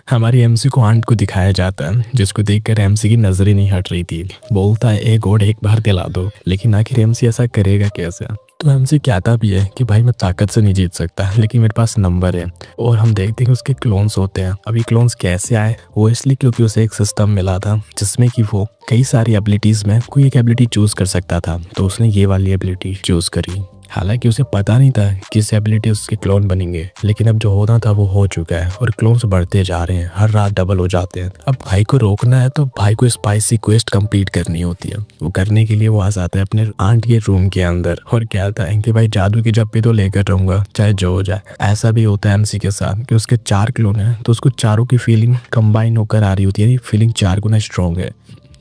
हमारी एमसी को आंट को दिखाया जाता है, जिसको देखकर एमसी की नजर ही नहीं हट रही थी। बोलता है एक और एक बार दिला दो, लेकिन आखिर एमसी ऐसा करेगा कैसे। तो एमसी कहता भी है कि भाई मैं ताकत से नहीं जीत सकता, लेकिन मेरे पास नंबर है। और हम देखते हैं कि उसके क्लोन्स होते हैं। अभी क्लोन्स कैसे आए, वो इसलिए क्योंकि उसे एक सिस्टम मिला था जिसमें कि वो कई सारी एबिलिटीज में कोई एक एबिलिटी चूज कर सकता था। तो उसने ये वाली एबिलिटी चूज करी। हालांकि उसे पता नहीं था किस एबिलिटी उसके क्लोन बनेंगे, लेकिन अब जो होना था वो हो चुका है और क्लोन्स बढ़ते जा रहे हैं, हर रात डबल हो जाते हैं। अब भाई को रोकना है तो भाई को स्पाइसी क्वेस्ट कंप्लीट करनी होती है। वो करने के लिए वो आ जाता है अपने आंट के रूम के अंदर और कहता है कि भाई जादू की जप्पी तो लेकर रहूंगा चाहे जो हो जाए। ऐसा भी होता है एमसी के साथ कि उसके 4 क्लोन है, तो उसको चारों की फीलिंग कंबाइन होकर आ रही होती है। फीलिंग 4 गुना स्ट्रॉन्ग है,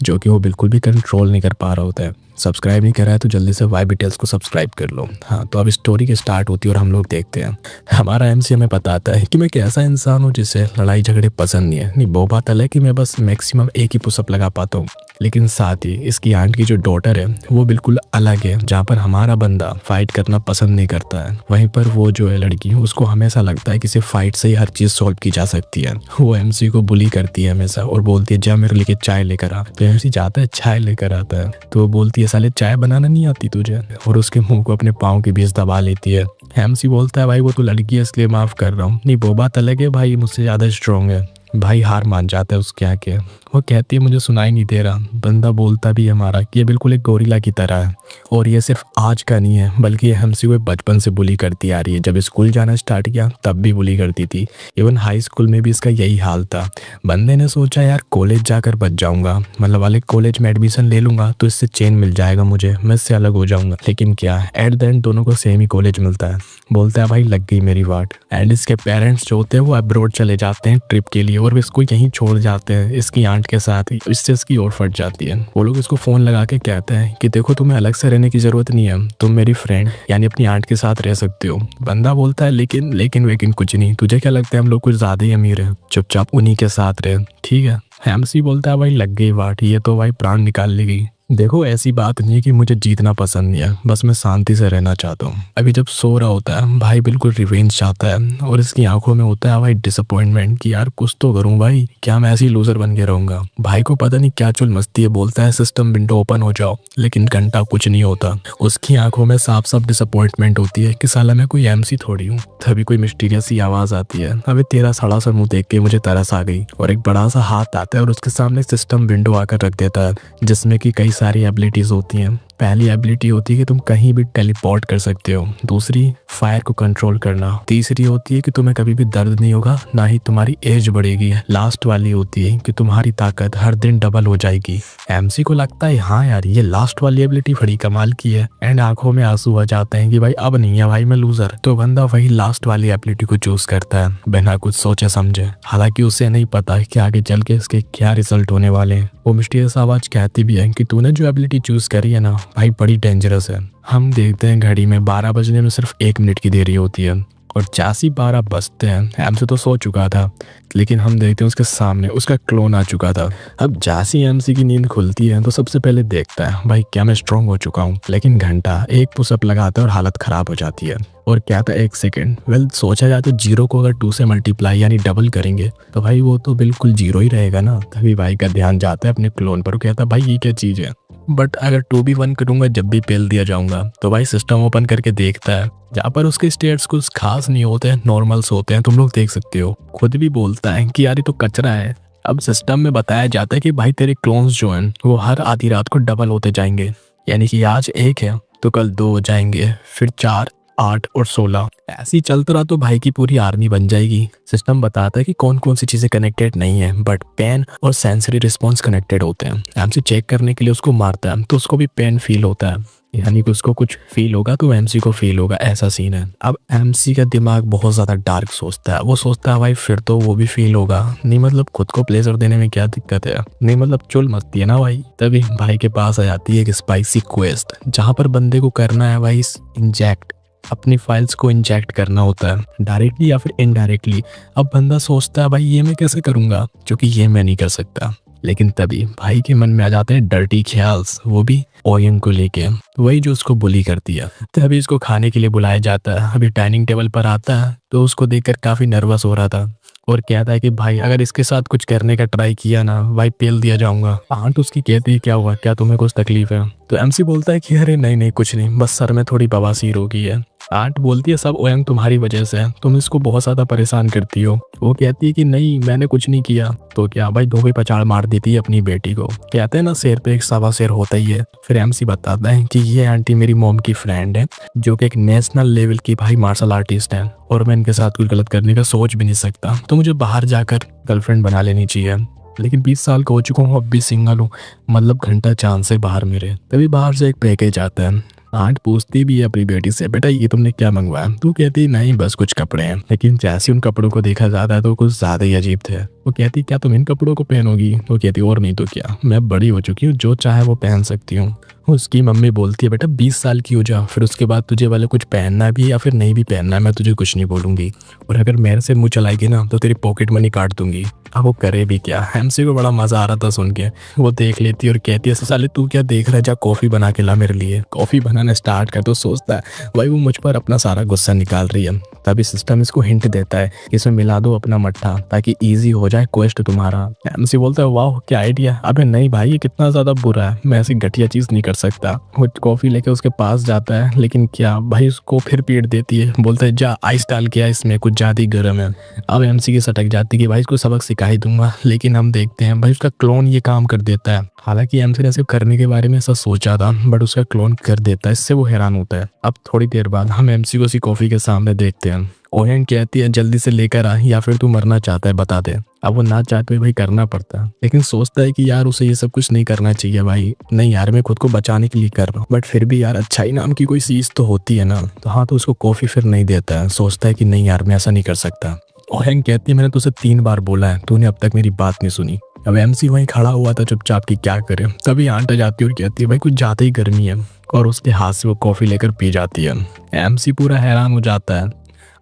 जो कि वो बिल्कुल भी कंट्रोल नहीं कर पा रहा होता है। सब्सक्राइब नहीं करा है तो जल्दी से वाई डिटेल्स को सब्सक्राइब कर लो। हाँ, तो अब स्टोरी की स्टार्ट होती है और हम लोग देखते हैं हमारा एमसी हमें बताता है कि मैं कैसा इंसान हूँ जिसे लड़ाई झगड़े पसंद नहीं है। नहीं, वो बात अलग है कि मैं बस मैक्सिमम एक ही पुशअप लगा पाता हूँ, लेकिन साथ ही इसकी आंट की जो डॉटर है वो बिल्कुल अलग है। जहाँ पर हमारा बंदा फाइट करना पसंद नहीं करता है, वहीं पर वो जो है लड़की, उसको हमेशा लगता है कि सिर्फ फाइट से ही हर चीज सॉल्व की जा सकती है। वो एमसी को बुली करती है हमेशा और बोलती है जा मेरे लिए चाय लेकर आ। तो एमसी जाता है, चाय लेकर आता है, तो वो बोलती है साले चाय बनाना नहीं आती तुझे, और उसके मुंह को अपने पाँव के बीच दबा लेती है। एमसी बोलता है भाई वो तो लड़की है इसलिए माफ कर रहा हूँ। नहीं, वो बात अलग है, भाई मुझसे ज्यादा स्ट्रांग है। भाई हार मान जाता है उसके आगे। वो कहती है मुझे सुनाई नहीं दे रहा। बंदा बोलता भी है हमारा कि ये बिल्कुल एक गोरिल्ला की तरह है, और ये सिर्फ आज का नहीं है बल्कि ये हमसे वो बचपन से बुली करती आ रही है। जब स्कूल जाना स्टार्ट किया तब भी बुली करती थी, इवन हाई स्कूल में भी इसका यही हाल था। बंदे ने सोचा यार कॉलेज जाकर बच जाऊंगा, मतलब वाले कॉलेज में एडमिशन ले लूंगा तो इससे चेन मिल जाएगा मुझे, मैं इससे अलग हो जाऊंगा। लेकिन क्या, एट द एंड दोनों को सेम ही कॉलेज मिलता है। बोलता है भाई लग गई मेरी वाट। एंड इसके पेरेंट्स जो होते हैं वो अब्रॉड चले जाते हैं ट्रिप के लिए और इसको यहीं छोड़ जाते हैं इसकी आंट के साथ ही। इससे इसकी और फट जाती है। वो लोग इसको फोन लगा के कहते हैं कि देखो तुम्हें अलग से रहने की जरूरत नहीं है, तुम मेरी फ्रेंड यानी अपनी आंट के साथ रह सकते हो। बंदा बोलता है लेकिन लेकिन वेकिन कुछ नहीं, तुझे क्या लगता है हम लोग कुछ ज्यादा ही अमीर है, चुपचाप उन्हीं के साथ रहे, ठीक है। एमसी बोलता है भाई लग गई वाट, ये तो भाई प्राण निकाल लेगी। देखो ऐसी बात नहीं है कि मुझे जीतना पसंद नहीं है, बस मैं शांति से रहना चाहता हूँ। अभी जब सो रहा होता है भाई बिल्कुल रिवेंज चाहता है और इसकी आंखों में होता है भाई डिसअपॉइंटमेंट कि यार कुछ तो करूँ भाई, क्या मैं ऐसी लूजर बन के रहूंगा। भाई को पता नहीं क्या चुल मस्ती है, बोलता है सिस्टम विंडो ओपन हो जाओ, लेकिन घंटा कुछ नहीं होता। उसकी आंखों में साफ साफ डिसअपॉइंटमेंट होती है कि साला मैं कोई एमसी थोड़ी हूँ। तभी कोई मिस्टीरियस सी आवाज आती है, अबे तेरा सड़ा सा मुंह देख के मुझे तरस आ गई। और एक बड़ा सा हाथ आता है और उसके सामने सिस्टम विंडो आकर रख देता है, जिसमें कि कई सारी एबिलिटीज होती हैं। पहली एबिलिटी होती है कि तुम कहीं भी टेलीपोर्ट कर सकते हो, दूसरी फायर को कंट्रोल करना, तीसरी होती है कि तुम्हें कभी भी दर्द नहीं होगा, ना ही तुम्हारी एज बढ़ेगी, लास्ट वाली होती है कि तुम्हारी ताकत हर दिन डबल हो जाएगी। एमसी को लगता है हाँ यार ये लास्ट वाली एबिलिटी बड़ी कमाल की है, एंड आंखों में आंसू आ जाते हैं कि भाई अब नहीं है भाई मैं लूजर। तो बंदा वही लास्ट वाली एबिलिटी को चूज करता है बिना कुछ सोचे समझे। हालांकि उसे नहीं पता कि आगे चल के इसके क्या रिजल्ट होने वाले हैं। वो मिस्टीरियस आवाज कहती भी है कि तूने जो एबिलिटी चूज करी है ना भाई बड़ी डेंजरस है। हम देखते हैं घड़ी में 12 बजने में सिर्फ 1 मिनट की देरी होती है और 12 बजते हैं। एमसी तो सो चुका था, लेकिन हम देखते हैं उसके सामने उसका क्लोन आ चुका था। अब जैसी एमसी की नींद खुलती है तो सबसे पहले देखता है भाई क्या मैं स्ट्रांग हो चुका हूँ, लेकिन घंटा एक पुशअप लगाता है और हालत खराब हो जाती है। और क्या था 1 सेकेंड, वेल सोचा जाए तो 0 को अगर 2 से मल्टीप्लाई यानी डबल करेंगे तो भाई वो तो बिल्कुल 0 ही रहेगा ना। तभी भाई का ध्यान जाता है अपने क्लोन पर, कहता भाई ये क्या चीज है। बट अगर 2v1 करूंगा जब भी पेल दिया जाऊंगा तो भाई सिस्टम ओपन करके देखता है, जहाँ पर उसके स्टेट्स कुछ खास नहीं होते हैं, नॉर्मल्स होते हैं, तुम लोग देख सकते हो। खुद भी बोलता है कि यार ये तो कचरा है। अब सिस्टम में बताया जाता है कि भाई तेरे क्लोन्स जो हैं वो हर आधी रात को डबल होते जाएंगे, यानी कि आज 1 है तो कल 2 हो जाएंगे, फिर 4, 8 और 16। ऐसे ही चलता रहा तो भाई की पूरी आर्मी बन जाएगी। सिस्टम बताता है कि कौन कौन सी चीजें कनेक्टेड नहीं है, बट पेन और सेंसरी रिस्पॉन्स कनेक्टेड होते हैं। एमसी चेक करने के लिए उसको मारता है तो उसको भी पेन फील होता है, यानी कि उसको कुछ फील होगा तो एमसी को फील होगा, ऐसा सीन है। अब एमसी का दिमाग बहुत ज्यादा डार्क सोचता है। वो सोचता है भाई फिर तो वो भी फील होगा, नहीं मतलब खुद को प्लेजर देने में क्या दिक्कत है, नहीं मतलब चुल मस्ती है ना भाई। तभी भाई के पास आ जाती है एक स्पाइसी क्वेस्ट, जहाँ पर बंदे को करना है भाई इंजेक्ट, अपनी फाइल्स को इंजेक्ट करना होता है डायरेक्टली या फिर इनडायरेक्टली। अब बंदा सोचता है भाई ये मैं कैसे करूंगा, क्योंकि ये मैं नहीं कर सकता। लेकिन तभी भाई के मन में आ जाते हैं डर्टी ख्याल्स, वो भी ओयंग को लेके, वही जो उसको बुली करती है। तभी इसको खाने के लिए बुलाया जाता है। अभी डाइनिंग टेबल पर आता है तो उसको देखकर काफी नर्वस हो रहा था। और कहता है कि भाई अगर इसके साथ कुछ करने का ट्राई किया ना भाई पेल दिया जाऊंगा। आंट उसकी कहती है क्या हुआ, क्या तुम्हें कुछ तकलीफ है? तो एमसी बोलता है कि अरे नहीं नहीं कुछ नहीं, बस सर में थोड़ी बवासीर हो गई है। आंट बोलती है सब ओयंग तुम्हारी वजह से है, तुम इसको बहुत ज्यादा परेशान करती हो। वो कहती है कि नहीं मैंने कुछ नहीं किया। तो क्या भाई धोबी पछाड़ मार देती है अपनी बेटी को। कहते हैं ना शेर पे एक सवा शेर होता ही है। फिर एमसी बताता है कि ये आंटी मेरी मॉम की फ्रेंड है जो कि एक नेशनल लेवल की भाई मार्शल आर्टिस्ट है और मैं इनके साथ कुछ गलत करने का सोच भी नहीं सकता, तो मुझे बाहर जाकर गर्लफ्रेंड बना लेनी चाहिए। लेकिन 20 साल का हो चुका हूँ, अब भी सिंगल हूँ, मतलब घंटा चांद से बाहर मेरे। तभी बाहर से एक पैकेज आता है। आंट पूछती भी है अपनी बेटी से बेटा ये तुमने क्या मंगवाया? तू कहती नहीं बस कुछ कपड़े हैं। लेकिन जैसे उन कपड़ों को देखा जाता है तो कुछ ज्यादा ही अजीब थे। वो कहती क्या तुम इन कपड़ों को पहनोगी? वो कहती और नहीं तो क्या, मैं बड़ी हो चुकी हूँ, जो चाहे वो पहन सकती हूँ। उसकी मम्मी बोलती है बेटा 20 साल की हो जा, फिर उसके बाद तुझे वाले कुछ पहनना भी या फिर नहीं भी पहनना मैं तुझे कुछ नहीं बोलूंगी, और अगर मेरे से मुंह चलाएगी ना तो तेरी पॉकेट मनी काट दूंगी। अब वो करे भी क्या। एमसी को बड़ा मजा आ रहा था सुन के। वो देख लेती और कहती है साले तू क्या देख रहा है, जा कॉफी बना के ला मेरे लिए। कॉफी बनाना स्टार्ट कर तो सोचता है भाई वो मुझ पर अपना सारा गुस्सा निकाल रही है। तभी सिस्टम इसको हिंट देता है कि इसमें मिला दो अपना मट्ठा ताकि इजी हो जाए क्वेस्ट तुम्हारा। एमसी बोलता है वाह क्या आइडिया। अबे नहीं भाई ये कितना ज्यादा बुरा है, मैं ऐसी घटिया चीज नहीं कर सकता। वो कॉफी लेके उसके पास जाता है लेकिन क्या भाई उसको फिर पीट देती है। बोलता है जा आइस डाल के इसमें कुछ ज्यादा ही गर्म है। अब एमसी की सटक जाती है कि भाई इसको सबक सिखा ही दूंगा। लेकिन हम देखते हैं भाई उसका क्लोन ये काम कर देता है। हालांकि एमसी ने ऐसे करने के बारे में ऐसा सोचा था बट उसका क्लोन कर देता है। इससे वो हैरान होता है। अब थोड़ी देर बाद हम एमसी को उसी कॉफी के सामने देखते हैं। ओयंग कहती है जल्दी से लेकर आ या फिर तू मरना चाहता है बता दे। अब वो ना चाहते हुए भाई करना पड़ता है लेकिन सोचता है कि यार उसे ये सब कुछ नहीं करना चाहिए भाई। नहीं यार मैं खुद को बचाने के लिए कर रहा हूँ बट फिर भी यार अच्छाई नाम की कोई चीज तो होती है ना। तो हाँ तो उसको कॉफी फिर नहीं देता है। सोचता है कि नहीं यार मैं ऐसा नहीं कर सकता। ओयंग कहती है मैंने तुझसे 3 बार बोला है, तूने अब तक मेरी बात नहीं सुनी। अब एमसी वहीं खड़ा हुआ था चुपचाप की क्या करे। तभी आंट आ जाती है और कहती है भाई कुछ ज्यादा ही गर्मी है, और उसके हाथ से वो कॉफी लेकर पी जाती है। एमसी पूरा हैरान हो जाता है।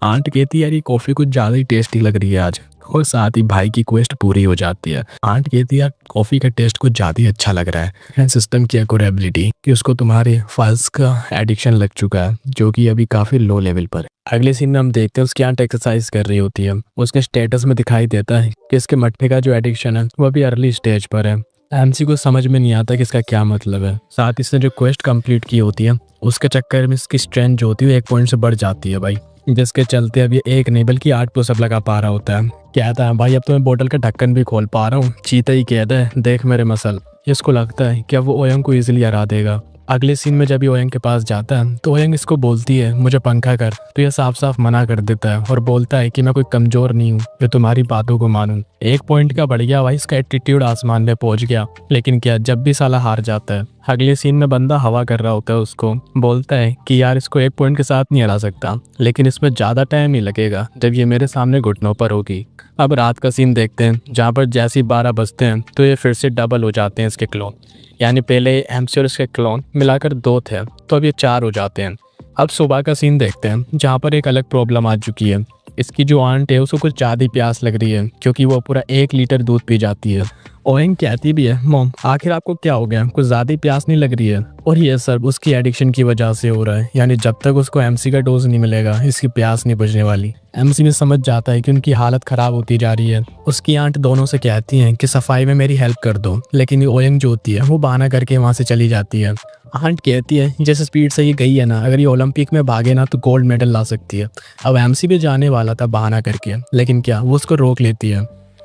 आंट कहती है यार ये कॉफी कुछ ज्यादा ही टेस्टी लग रही है आज, और साथ ही भाई की क्वेस्ट पूरी हो जाती है। आंट कहती है यार कॉफी का टेस्ट कुछ ज्यादा ही अच्छा लग रहा है। सिस्टम की एक और एबिलिटी कि उसको तुम्हारे फल्स का एडिक्शन लग चुका है जो कि अभी काफी लो लेवल पर है। अगले सीन में हम देखते हैं उसकी आंट एक्सरसाइज कर रही होती है। उसके स्टेटस में दिखाई देता है कि इसके मट्ठे का जो एडिक्शन है वो अभी अर्ली स्टेज पर है। एमसी को समझ में नहीं आता कि इसका क्या मतलब है। साथ इसने जो क्वेस्ट कंप्लीट की होती है उसके चक्कर में इसकी स्ट्रेंथ जो होती है 1 पॉइंट से बढ़ जाती है भाई, जिसके चलते अब ये 1 नहीं बल्कि 8 पुशअप लगा पा रहा होता है। कहता है भाई अब तो मैं बोतल का ढक्कन भी खोल पा रहा हूँ। चीता ही कहता है देख मेरे मसल। इसको लगता है कि अब वो ओयंग को इजीली हरा देगा। अगले सीन में जब ये ओयंग के पास जाता है तो ओयंग इसको बोलती है मुझे पंखा कर, तो ये साफ साफ मना कर देता है और बोलता है कि मैं कोई कमजोर नहीं हूँ जो तुम्हारी बातों को मानूं। 1 पॉइंट का बढ़ गया भाई इसका एटीट्यूड आसमान में पहुंच गया। लेकिन क्या जब भी साला हार जाता है। अगले सीन में बंदा हवा कर रहा होता है, उसको बोलता है कि यार इसको 1 पॉइंट के साथ नहीं हरा सकता लेकिन इसमें ज्यादा टाइम नहीं लगेगा जब ये मेरे सामने घुटनों पर होगी। अब रात का सीन देखते हैं जहाँ पर जैसे ही 12 बजते हैं तो ये फिर से डबल हो जाते हैं इसके क्लोन। यानी पहले एमसी और इसके क्लोन मिलाकर 2 थे तो अब ये 4 हो जाते हैं। अब सुबह का सीन देखते हैं जहाँ पर एक अलग प्रॉब्लम आ चुकी है। इसकी जो आंट है उसको कुछ ज़्यादा प्यास लग रही है क्योंकि वो पूरा 1 लीटर दूध पी जाती है। ओयंग कहती भी है मॉम आखिर आपको क्या हो गया, कुछ ज़्यादा प्यास नहीं लग रही है? और ये सब उसकी एडिक्शन की वजह से हो रहा है। यानी जब तक उसको एमसी का डोज नहीं मिलेगा इसकी प्यास नहीं बुझने वाली। एमसी भी समझ जाता है कि उनकी हालत खराब होती जा रही है। उसकी आंट दोनों से कहती हैं कि सफाई में मेरी हेल्प कर दो, लेकिन ये ओयंग जो होती है वो बहाना करके वहाँ से चली जाती है। आंट कहती है जिस स्पीड से ये गई है ना, अगर ये ओलंपिक में भागे ना तो गोल्ड मेडल ला सकती है। अब एमसी भी जाने वाला था बहाना करके, लेकिन क्या वो उसको रोक लेती है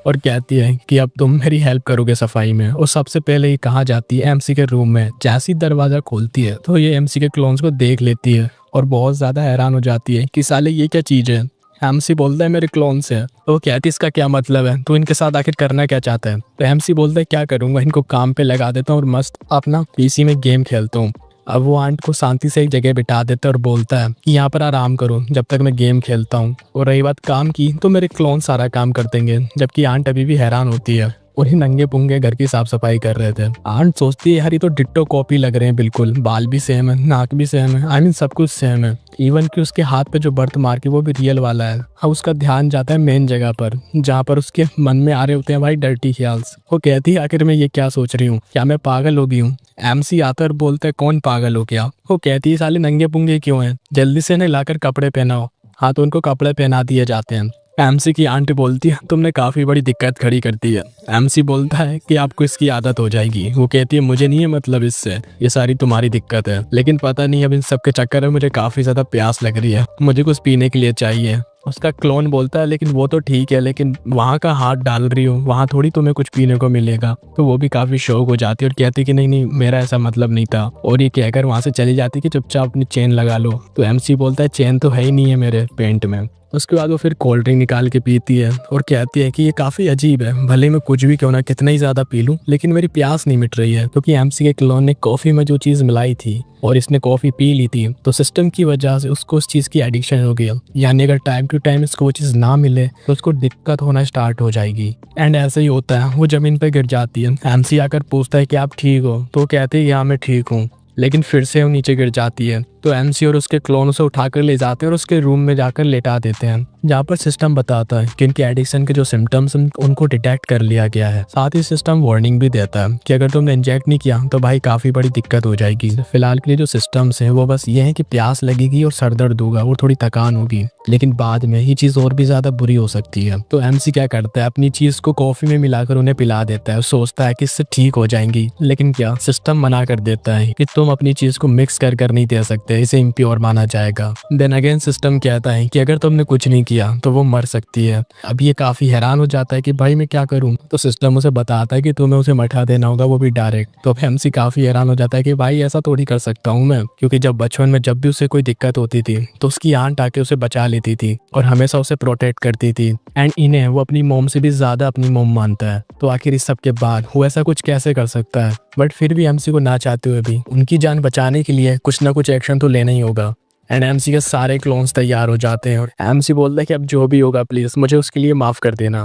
और कहती है कि अब तुम मेरी हेल्प करोगे सफाई में। और सबसे पहले ये कहाँ जाती है एमसी के रूम में। जैसी दरवाजा खोलती है तो ये एमसी के क्लोन्स को देख लेती है और बहुत ज़्यादा हैरान हो जाती है कि साले ये क्या चीज़ है। एमसी बोलता है मेरे क्लोन्स है। तो वो कहती है इसका क्या मतलब है, तो इनके साथ आखिर करना क्या चाहता है? तो एमसी बोलता है क्या करूँगा, इनको काम पे लगा देता हूँ और मस्त अपना पीसी में गेम खेलता हूँ। अब वो आंट को शांति से एक जगह बिठा देता है और बोलता है कि यहाँ पर आराम करो जब तक मैं गेम खेलता हूँ, और रही बात काम की तो मेरे क्लोन सारा काम कर देंगे। जबकि आंट अभी भी हैरान होती है और ये नंगे पुंगे घर की साफ सफाई कर रहे थे। आंट सोचती है यार ये तो डिट्टो कॉपी लग रहे हैं बिल्कुल, बाल भी सेम है, नाक भी सेम है, आई मीन सब कुछ सेम है। इवन कि उसके हाथ पे जो बर्थ मार्क है वो भी रियल वाला है। अब उसका ध्यान जाता है मेन जगह पर जहाँ पर उसके मन में आ रहे होते हैं भाई डर्टी ख्याल्स। वो कहती है आखिर मैं ये क्या सोच रही हूँ, क्या मैं पागल हो गई हूँ? एमसी आता और बोलता है कौन पागल हो गया? वो कहती है साले नंगे पुंगे क्यों हैं, जल्दी से इन्हें लाकर कपड़े पहनाओ। हाँ तो उनको कपड़े पहना दिए जाते हैं। एमसी की आंटी बोलती है तुमने काफ़ी बड़ी दिक्कत खड़ी कर दी है। एमसी बोलता है कि आपको इसकी आदत हो जाएगी। वो कहती है मुझे नहीं है मतलब इससे, ये सारी तुम्हारी दिक्कत है। लेकिन पता नहीं अब इन सब के चक्कर में मुझे काफ़ी ज़्यादा प्यास लग रही है, मुझे कुछ पीने के लिए चाहिए। उसका क्लोन बोलता है लेकिन वो तो ठीक है, लेकिन वहाँ का हाथ डाल रही हो, वहाँ थोड़ी तुम्हें कुछ पीने को मिलेगा। तो वो भी काफ़ी शौक हो जाती है और कहती कि नहीं नहीं मेरा ऐसा मतलब नहीं था, और ये कहकर वहाँ से चली जाती कि चुपचाप अपनी चेन लगा लो। तो एमसी बोलता है चेन तो है ही नहीं है मेरे पेंट में। उसके बाद वो फिर कोल्ड ड्रिंक निकाल के पीती है और कहती है कि ये काफ़ी अजीब है, भले मैं कुछ भी क्यों ना कितना ही ज़्यादा पी लूँ लेकिन मेरी प्यास नहीं मिट रही है, क्योंकि एमसी के क्लोन ने कॉफ़ी में जो चीज़ मिलाई थी और इसने कॉफ़ी पी ली थी, तो सिस्टम की वजह से उसको उस चीज़ की एडिक्शन हो गई। यानी अगर टाइम टू टाइम इसको वो चीज़ ना मिले तो उसको दिक्कत होना स्टार्ट हो जाएगी। एंड ऐसे ही होता है, वो ज़मीन पर गिर जाती है। एमसी आकर पूछता है कि आप ठीक हो, तो कहते हैं हाँ मैं ठीक हूँ, लेकिन फिर से वो नीचे गिर जाती है। तो एमसी और उसके क्लोन उसे उठाकर ले जाते हैं और उसके रूम में जाकर लेटा देते हैं, जहाँ पर सिस्टम बताता है कि इनके एडिक्शन के जो सिम्टम्स उनको डिटेक्ट कर लिया गया है। साथ ही सिस्टम वार्निंग भी देता है कि अगर तुमने इंजेक्ट नहीं किया तो भाई काफी बड़ी दिक्कत हो जाएगी। फिलहाल के लिए जो सिस्टम्स है वो बस ये है कि प्यास लगेगी और सर दर्द होगा और थोड़ी थकान होगी, लेकिन बाद में ये चीज और भी ज्यादा बुरी हो सकती है। तो एमसी क्या करता है, अपनी चीज को कॉफी में मिलाकर उन्हें पिला देता है, सोचता है कि इससे ठीक हो जाएंगी। लेकिन क्या, सिस्टम मना कर देता है कि तुम अपनी चीज को मिक्स कर नहीं दे सकते, इसे इम्प्योर माना जाएगा। देन अगेन सिस्टम कहता है कि अगर तुमने कुछ नहीं किया तो वो मर सकती है। अब ये काफी हैरान हो जाता है कि भाई मैं क्या करूं। तो सिस्टम उसे बताता है कि तुम्हें उसे मठा देना होगा, वो भी डायरेक्ट। तो अब एमसी काफी हैरान हो जाता है कि भाई ऐसा थोड़ी कर सकता हूं मैं, क्योंकि जब बचपन में जब भी उसे कोई दिक्कत होती थी तो उसकी आंट आके उसे बचा लेती थी और हमेशा उसे प्रोटेक्ट करती थी। एंड इन्हें वो अपनी मोम से भी ज्यादा अपनी मोम मानता है। तो आखिर इस सब के बाद वो ऐसा कुछ कैसे कर सकता है। बट फिर भी एमसी को ना चाहते हुए भी उनकी जान बचाने के लिए कुछ ना कुछ एक्शन तो लेना ही होगा। एंड एमसी के सारे क्लोन्स तैयार हो जाते हैं और एमसी बोलता है कि अब जो भी होगा प्लीज मुझे उसके लिए माफ कर देना।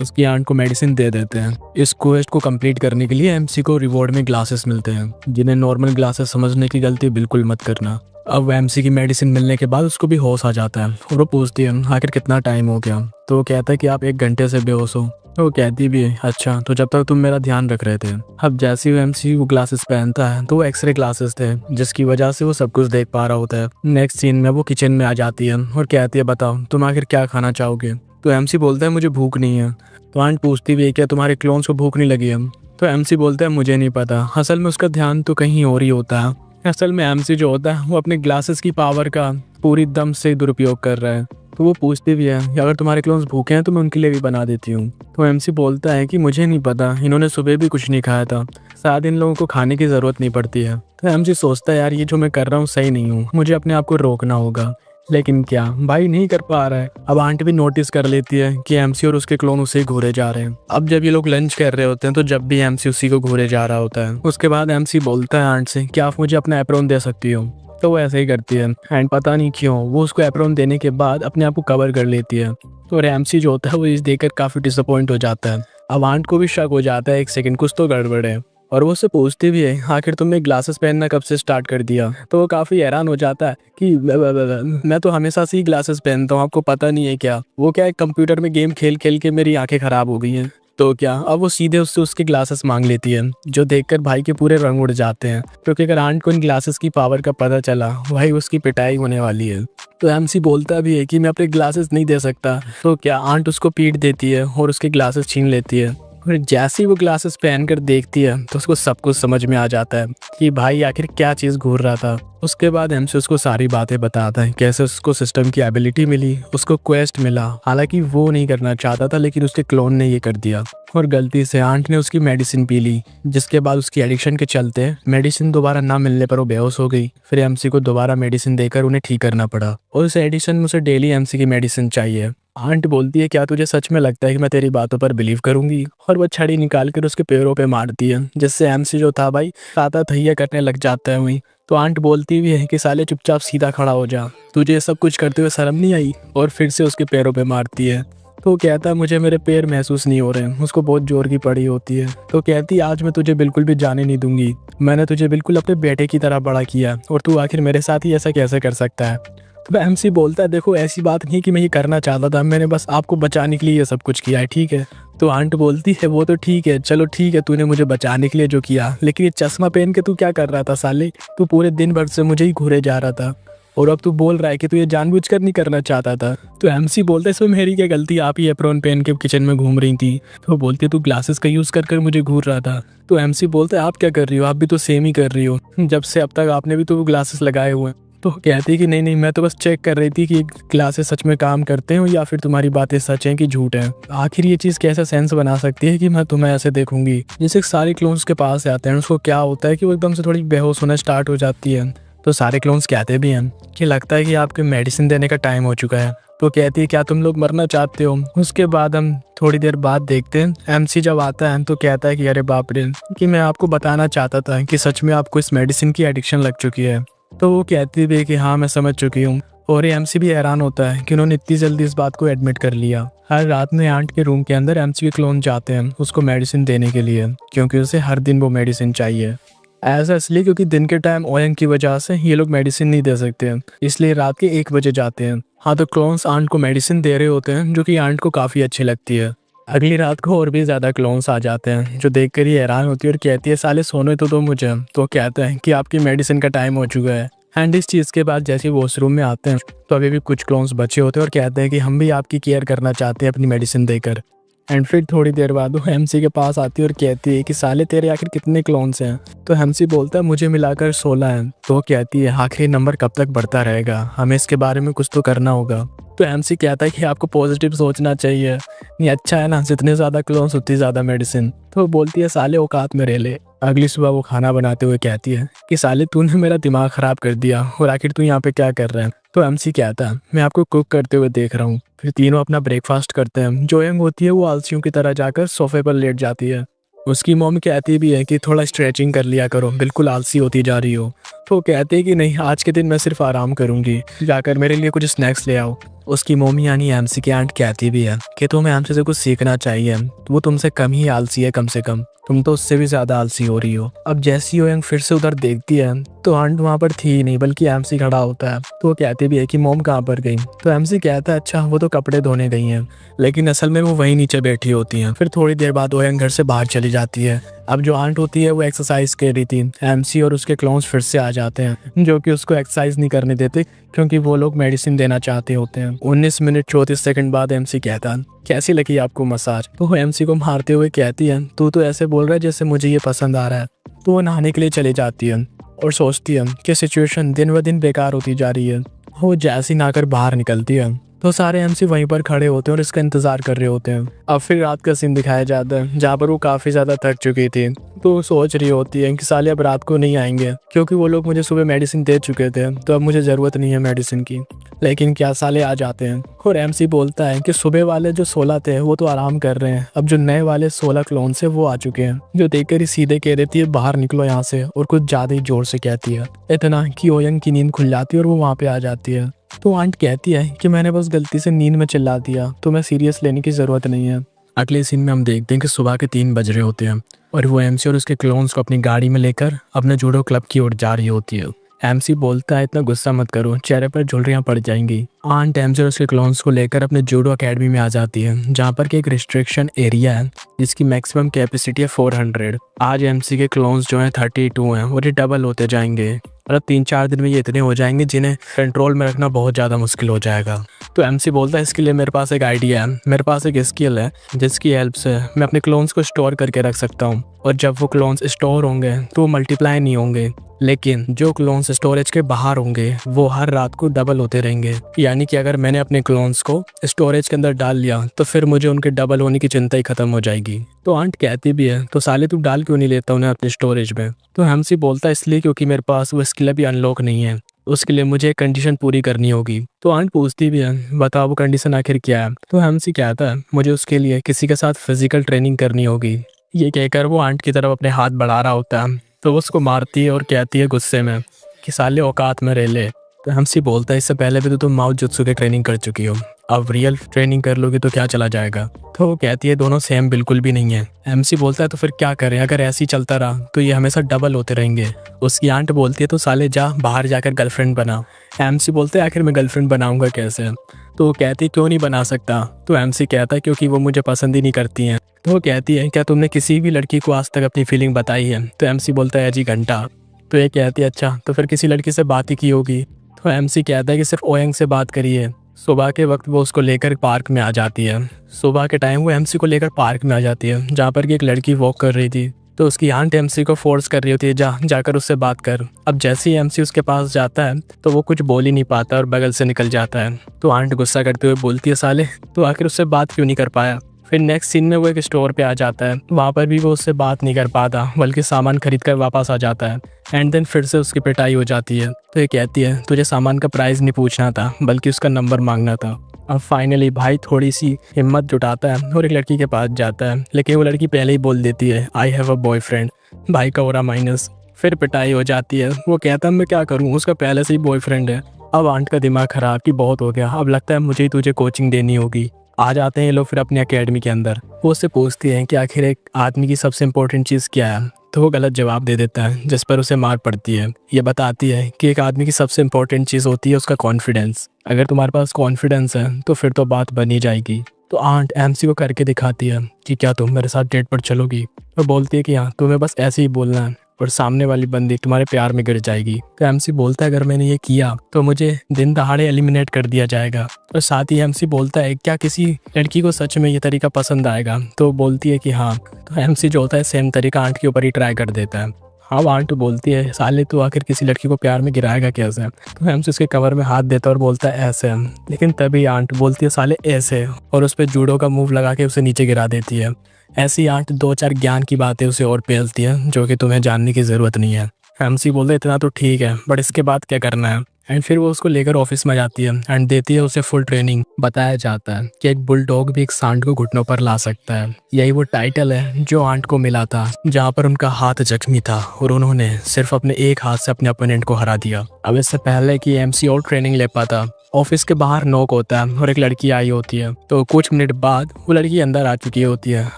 उसकी आंट को मेडिसिन दे देते हैं। इस क्वेस्ट को कंप्लीट करने के लिए एमसी को रिवॉर्ड में ग्लासेस मिलते हैं, जिन्हें नॉर्मल ग्लासेस समझने की गलती बिल्कुल मत करना। अब एमसी की मेडिसिन मिलने के बाद उसको भी होश आ जाता है और वो पूछती है आखिर कितना टाइम हो गया। तो वो कहता है कि आप 1 घंटे से बेहोश हो। तो वो कहती भी है अच्छा, तो जब तक तुम मेरा ध्यान रख रहे थे। अब जैसे ही एमसी वो ग्लासेस पहनता है तो वो एक्सरे ग्लासेस थे, जिसकी वजह से वो सब कुछ देख पा रहा होता है। नेक्स्ट सीन में वो किचन में आ जाती है और कहती है बताओ तुम आखिर क्या खाना चाहोगे। तो एमसी बोलता है मुझे भूख नहीं है। तो आंट पूछती भी है क्या तुम्हारे क्लोन्स को भूख नहीं लगी है। तो एमसी बोलता है मुझे नहीं पता, असल में उसका ध्यान तो कहीं और ही होता है। असल में एमसी जो होता है वो अपने ग्लासेस की पावर का पूरी दम से दुरुपयोग कर रहा है। तो वो पूछती भी है कि अगर तुम्हारे क्लोन्स भूखे हैं तो मैं उनके लिए भी बना देती हूँ। तो एमसी बोलता है कि मुझे नहीं पता, इन्होंने सुबह भी कुछ नहीं खाया था, शायद इन लोगों को खाने की ज़रूरत नहीं पड़ती है। तो एमसी सोचता है यार ये जो मैं कर रहा हूँ सही नहीं हूँ, मुझे अपने आप को रोकना होगा। लेकिन क्या, भाई नहीं कर पा रहा है। अब आंटी भी नोटिस कर लेती है कि एमसी और उसके क्लोन उसे घूरे जा रहे हैं। अब जब ये लोग लंच कर रहे होते हैं तो जब भी एमसी उसी को घूरे जा रहा होता है, उसके बाद एमसी बोलता है आंट से कि आप मुझे अपना एप्रोन दे सकती हो। तो वो ऐसे ही करती है एंड पता नहीं क्यों वो उसको एप्रोन देने के बाद अपने आप को कवर कर लेती है। तो एमसी जो होता है वो इस देखकर काफी डिसअपॉइंट हो जाता है। अब आंट को भी शक हो जाता है 1 सेकंड कुछ तो गड़बड़ है, और वो उससे पूछती भी है आखिर तुमने ग्लासेस पहनना कब से स्टार्ट कर दिया। तो वो काफ़ी हैरान हो जाता है कि मैं तो हमेशा से ही ग्लासेस पहनता हूँ, आपको पता नहीं है क्या। वो क्या है, कंप्यूटर में गेम खेल खेल के मेरी आंखें ख़राब हो गई हैं। तो क्या, अब वो सीधे उससे उसके ग्लासेस मांग लेती है, जो देखकर भाई के पूरे रंग उड़ जाते हैं, क्योंकि अगर आंट को इन ग्लासेस की पावर का पता चला भाई उसकी पिटाई होने वाली है। तो एमसी बोलता भी है कि मैं अपने ग्लासेस नहीं दे सकता। तो क्या, आंट उसको पीट देती है और उसके ग्लासेस छीन लेती है। और जैसे ही वो ग्लासेस पहनकर देखती है तो उसको सब कुछ समझ में आ जाता है कि भाई आखिर क्या चीज़ घूर रहा था। उसके बाद एमसी उसको सारी बातें बताता है, कैसे उसको सिस्टम की एबिलिटी मिली, उसको क्वेस्ट मिला। हालांकि वो नहीं करना चाहता था लेकिन उसके क्लोन ने ये कर दिया, और गलती से आंट ने उसकी मेडिसिन पी ली, जिसके बाद उसकी एडिक्शन के चलते मेडिसिन दोबारा ना मिलने पर वो बेहोश हो गई। फिर एमसी को दोबारा मेडिसिन देकर उन्हें ठीक करना पड़ा, और उस एडिक्शन में उसे डेली एमसी की मेडिसिन चाहिए। आंट बोलती है क्या तुझे सच में लगता है कि मैं तेरी बातों पर बिलीव करूंगी, और वो छड़ी निकाल कर उसके पैरों पे मारती है, जिससे एमसी जो था भाई ताता थैया करने लग जाता है वही। तो आंट बोलती भी है कि साले चुपचाप सीधा खड़ा हो जा, तुझे ये सब कुछ करते हुए शर्म नहीं आई, और फिर से उसके पैरों पे मारती है। तो कहता है मुझे मेरे पैर महसूस नहीं हो रहे हैं, उसको बहुत जोर की पड़ी होती है। तो कहती आज मैं तुझे बिल्कुल भी जाने नहीं दूंगी, मैंने तुझे बिल्कुल अपने बेटे की तरह बड़ा किया, और तू आखिर मेरे साथ ही ऐसा कैसे कर सकता है। तो एमसी बोलता है देखो ऐसी बात नहीं कि मैं ये करना चाहता था, मैंने बस आपको बचाने के लिए ये सब कुछ किया है, ठीक है। तो आंट बोलती है वो तो ठीक है, चलो ठीक है, तूने मुझे बचाने के लिए जो किया, लेकिन ये चश्मा पहन के तू क्या कर रहा था साले, तू पूरे दिन भर से मुझे ही घूरे जा रहा था। और अब तू बोल रहा है कि तू ये जानबूझकर नहीं करना चाहता था। तो एमसी बोलता है इसमें मेरी क्या गलती, आप ही एप्रॉन पहन के किचन में घूम रही थी। तो बोलती है तू ग्लासेस का यूज़ कर कर मुझे घूर रहा था। तो एमसी बोलता है आप क्या कर रही हो, आप भी तो सेम ही कर रही हो, जब से अब तक आपने भी तो ग्लासेस लगाए हुए हैं। तो कहती है कि नहीं नहीं, मैं तो बस चेक कर रही थी कि ग्लासेस सच में काम करते हैं या फिर तुम्हारी बातें सच हैं कि झूठ हैं। आखिर ये चीज़ कैसा सेंस बना सकती है कि मैं तुम्हें ऐसे देखूंगी। जैसे सारे क्लोन्स के पास आते हैं, उसको क्या होता है कि वो एकदम से थोड़ी बेहोश होना स्टार्ट हो जाती है। तो सारे क्लोन्स कहते भी हैं कि लगता है कि आपके मेडिसिन देने का टाइम हो चुका है। तो कहती है क्या तुम लोग मरना चाहते हो। उसके बाद हम थोड़ी देर बाद देखते हैं एमसी जब आता है तो कहता है कि अरे बाप रे, कि मैं आपको बताना चाहता था कि सच में आपको इस मेडिसिन की एडिक्शन लग चुकी है। तो वो कहती भी कि हाँ मैं समझ चुकी हूँ। और एमसी भी हैरान होता है कि उन्होंने इतनी जल्दी इस बात को एडमिट कर लिया। हर रात में आंट के रूम के अंदर एमसी के क्लोन जाते हैं उसको मेडिसिन देने के लिए, क्योंकि उसे हर दिन वो मेडिसिन चाहिए। ऐसा इसलिए क्योंकि दिन के टाइम ओएंग की वजह से ये लोग मेडिसिन नहीं दे सकते हैं, इसलिए रात के 1 बजे जाते हैं। हाँ, तो क्लोन्स आंट को मेडिसिन दे रहे होते हैं जो कि आंट को काफ़ी अच्छी लगती है। अगली रात को और भी ज़्यादा क्लोन्स आ जाते हैं जो देखकर ही हैरान होती है और कहती है साले सोने तो दो मुझे। तो कहते हैं कि आपकी मेडिसिन का टाइम हो चुका है। एंड इस चीज़ के बाद जैसे वॉशरूम में आते हैं तो अभी भी कुछ क्लोन्स बचे होते हैं और कहते हैं कि हम भी आपकी केयर करना चाहते हैं अपनी मेडिसिन देकर। एंड फिर थोड़ी देर बाद वो एमसी के पास आती है और कहती है कि साले तेरे आखिर कितने क्लोन्स हैं। तो एमसी बोलता है मुझे मिलाकर 16 हैं। तो वो कहती है आखिरी नंबर कब तक बढ़ता रहेगा, हमें इसके बारे में कुछ तो करना होगा। तो एमसी कहता है कि आपको पॉजिटिव सोचना चाहिए, नहीं अच्छा है ना, जितने ज़्यादा क्लोन्स उतनी ज़्यादा मेडिसिन। तो वो बोलती है साले औकात में रह ले। अगली सुबह वो खाना बनाते हुए कहती है कि साले तूने मेरा दिमाग ख़राब कर दिया और आखिर तू यहाँ पे क्या कर रहा है। तो एमसी कहता है मैं आपको कुक करते हुए देख रहा हूँ। फिर तीनों अपना ब्रेकफास्ट करते हैं। जो यंग होती है वो आलसियों की तरह जाकर सोफे पर लेट जाती है। उसकी मॉम कहती भी है कि थोड़ा स्ट्रेचिंग कर लिया करो, बिल्कुल आलसी होती जा रही हो। तो कहते हैं कि नहीं आज के दिन मैं सिर्फ आराम करूंगी, जाकर मेरे लिए कुछ स्नैक्स ले आओ। उसकी मॉम यानी एमसी की आंट कहती भी है कि तुम्हें एमसी से कुछ सीखना चाहिए, वो तुमसे कम ही आलसी है, कम से कम तुम तो उससे भी ज्यादा आलसी हो रही हो। अब जैसी ओयंग फिर से उधर देखती है तो आंट वहाँ पर थी ही नहीं, बल्कि एमसी खड़ा होता है। तो वो कहती भी है कि मॉम कहाँ पर गई। तो एमसी कहता है अच्छा वो तो कपड़े धोने गई हैं, लेकिन असल में वो वहीं नीचे बैठी होती हैं। फिर थोड़ी देर बाद ओयंग घर से बाहर चली जाती है। अब जो आंट होती है वो एक्सरसाइज कर रही थी। एमसी और उसके क्लोन्स फिर से आ जाते हैं जो कि उसको एक्सरसाइज नहीं करने देते क्योंकि वो लोग मेडिसिन देना चाहते होते हैं। 19 मिनट 34 सेकंड बाद एमसी कहता है कैसी लगी आपको मसाज। तो वो एमसी को मारते हुए कहती है तू तो ऐसे बोल रहा है जैसे मुझे ये पसंद आ रहा है। तो वो नहाने के लिए चली जाती है और सोचती है कि सिचुएशन दिन ब दिन बेकार होती जा रही है। वो जैसी नहाकर बाहर निकलती है तो सारे एमसी वहीं पर खड़े होते हैं और इसका इंतजार कर रहे होते हैं। अब फिर रात का सीन दिखाया जाता है जहाँ पर वो काफ़ी ज़्यादा थक चुकी थी। तो वो सोच रही होती है कि साले अब रात को नहीं आएंगे क्योंकि वो लोग मुझे सुबह मेडिसिन दे चुके थे, तो अब मुझे ज़रूरत नहीं है मेडिसिन की। लेकिन क्या साले आ जाते हैं और एमसी बोलता है कि सुबह वाले जो 16 थे वो तो आराम कर रहे हैं, अब जो नए वाले 16 क्लोन से वो आ चुके हैं। जो देखकर ही सीधे कह देती है बाहर निकलो यहाँ से, और कुछ ज़्यादा ही जोर से कहती है, इतना कि ओयंग की नींद खुल जाती है और वो वहाँ पे आ जाती है। तो आंट कहती है कि मैंने बस गलती से नींद में चिल्ला दिया, तो मैं सीरियस लेने की ज़रूरत नहीं है। अगले सीन में हम देखते हैं कि सुबह के 3 बज रहे होते हैं और वो एमसी और उसके क्लोन्स को अपनी गाड़ी में लेकर अपने जूडो क्लब की ओर जा रही होती है। एमसी बोलता है इतना गुस्सा मत करो, चेहरे पर झुर्रियाँ पड़ जाएंगी। आंट एमसी और उसके क्लोन्स को लेकर अपने जूडो अकेडमी में आ जाती है जहाँ पर कि एक रिस्ट्रिक्शन एरिया है जिसकी मैक्सिमम कैपेसिटी है 400। आज एमसी के क्लोन्स जो हैं 32 हैं और ये डबल होते जाएंगे। मतलब 3-4 दिन में ये इतने हो जाएंगे जिन्हें कंट्रोल में रखना बहुत ज़्यादा मुश्किल हो जाएगा। तो एमसी बोलता है इसके लिए मेरे पास एक आइडिया है, मेरे पास एक स्किल है जिसकी हेल्प से मैं अपने क्लोन्स को स्टोर करके रख सकता हूँ, और जब वो क्लोन्स स्टोर होंगे तो वो मल्टीप्लाई नहीं होंगे, लेकिन जो क्लोन्स स्टोरेज के बाहर होंगे वो हर रात को डबल होते रहेंगे। यानी कि अगर मैंने अपने क्लोन्स को स्टोरेज के अंदर डाल लिया तो फिर मुझे उनके डबल होने की चिंता ही खत्म हो जाएगी। तो आंट कहती भी है तो साले तू डाल क्यों नहीं लेता उन्हें अपने स्टोरेज में। तो एमसी बोलता है इसलिए क्योंकि मेरे पास वो स्किल अभी अनलॉक नहीं है, उसके लिए मुझे एक कंडीशन पूरी करनी होगी। तो आंट पूछती भी है बताओ वो कंडीशन आखिर क्या है। तो एमसी कहता है मुझे उसके लिए किसी के साथ फिजिकल ट्रेनिंग करनी होगी। ये कहकर वो आंट की तरफ अपने हाथ बढ़ा रहा होता है तो वो उसको मारती है और कहती है गुस्से में कि साले औकात में रह ले। तो एमसी बोलता है इससे पहले भी तो तुम माओ जुत्सु की ट्रेनिंग कर चुकी हो, अब रियल ट्रेनिंग कर लोगे तो क्या चला जाएगा। तो वो कहती है दोनों सेम बिल्कुल भी नहीं है। एमसी बोलता है तो फिर क्या करें, अगर ऐसे ही चलता रहा तो ये हमेशा डबल होते रहेंगे। उसकी आंट बोलती है तो साले जा बाहर जाकर गर्लफ्रेंड बना। एमसी बोलते हैं आखिर मैं गर्लफ्रेंड बनाऊंगा कैसे। तो वो कहती है क्यों नहीं बना सकता। तो एमसी कहता है क्योंकि वो मुझे पसंद ही नहीं करती हैं। तो वो कहती है क्या तुमने किसी भी लड़की को आज तक अपनी फीलिंग बताई है। तो एमसी बोलता है जी घंटा। तो ये कहती है अच्छा तो फिर किसी लड़की से बात ही की होगी। तो एमसी कहता है कि सिर्फ ओयंग से बात करिए। सुबह के वक्त वो उसको लेकर पार्क में आ जाती है। सुबह के टाइम वो एमसी को लेकर पार्क में आ जाती है जहाँ पर कि एक लड़की वॉक कर रही थी। तो उसकी आंट एमसी को फोर्स कर रही होती है, जाकर उससे बात कर। अब जैसे ही एमसी उसके पास जाता है तो वो कुछ बोल ही नहीं पाता और बगल से निकल जाता है। तो आंट गुस्सा करते हुए बोलती है, साले तो आखिर उससे बात क्यों नहीं कर पाया। फिर नेक्स्ट सीन में वो एक स्टोर पे आ जाता है। वहाँ पर भी वो उससे बात नहीं कर पाता बल्कि सामान खरीद कर वापस आ जाता है। एंड देन फिर से उसकी पिटाई हो जाती है। तो ये कहती है, तुझे सामान का प्राइस नहीं पूछना था बल्कि उसका नंबर मांगना था। अब फाइनली भाई थोड़ी सी हिम्मत जुटाता है और एक लड़की के पास जाता है, लेकिन वो लड़की पहले ही बोल देती है, आई हैव अ बॉयफ्रेंड। भाई का ओरा माइनस। फिर पिटाई हो जाती है। वो कहता है, मैं क्या करूँ, उसका पहले से ही बॉयफ्रेंड है। अब आंट का दिमाग खराब कि बहुत हो गया, अब लगता है मुझे ही तुझे कोचिंग देनी होगी। आ जाते हैं ये लोग फिर अपनी एकेडमी के अंदर। वो उससे पूछती हैं कि आखिर एक आदमी की सबसे इम्पोर्टेंट चीज़ क्या है। तो वो गलत जवाब दे देता है जिस पर उसे मार पड़ती है। ये बताती है कि एक आदमी की सबसे इम्पोर्टेंट चीज़ होती है उसका कॉन्फिडेंस। अगर तुम्हारे पास कॉन्फिडेंस है तो फिर तो बात बनी जाएगी। तो आंट एमसी को करके दिखाती है कि क्या तुम मेरे साथ डेट पर चलोगी। वो बोलती है कि हाँ, तुम्हें बस ऐसे ही बोलना है और सामने वाली बंदी तुम्हारे प्यार में गिर जाएगी। तो एमसी बोलता है, अगर मैंने ये किया तो मुझे दिन दहाड़े एलिमिनेट कर दिया जाएगा। और साथ ही एमसी बोलता है, क्या किसी लड़की को सच में ये तरीका पसंद आएगा। तो बोलती है कि हाँ। तो एमसी जो होता है सेम तरीका आंट के ऊपर ही ट्राई कर देता है। हाँ, आंट बोलती है, साले तो आखिर किसी लड़की को प्यार में गिराएगा कैसे। तो एमसी उसके कवर में हाथ देता है और बोलता है ऐसे। लेकिन तभी आंट बोलती है, साले ऐसे, और उस पर जूडो का मूव लगा के उसे नीचे गिरा देती है। ऐसी आंट दो चार ज्ञान की बातें उसे और पेलती है जो कि तुम्हें जानने की ज़रूरत नहीं है। एमसी बोलते इतना तो ठीक है, बट इसके बाद क्या करना है। एंड फिर वो उसको लेकर ऑफिस में जाती है एंड देती है उसे फुल ट्रेनिंग। बताया जाता है कि एक बुलडॉग भी एक सांड को घुटनों पर ला सकता है। यही वो टाइटल है जो आंट को मिला था, जहाँ पर उनका हाथ जख्मी था और उन्होंने सिर्फ अपने एक हाथ से अपने अपोनेंट को हरा दिया। अब इससे पहले कि एमसी और ट्रेनिंग ले पाता, ऑफिस के बाहर नॉक होता है और एक लड़की आई होती है। तो कुछ मिनट बाद वो लड़की अंदर आ चुकी होती है।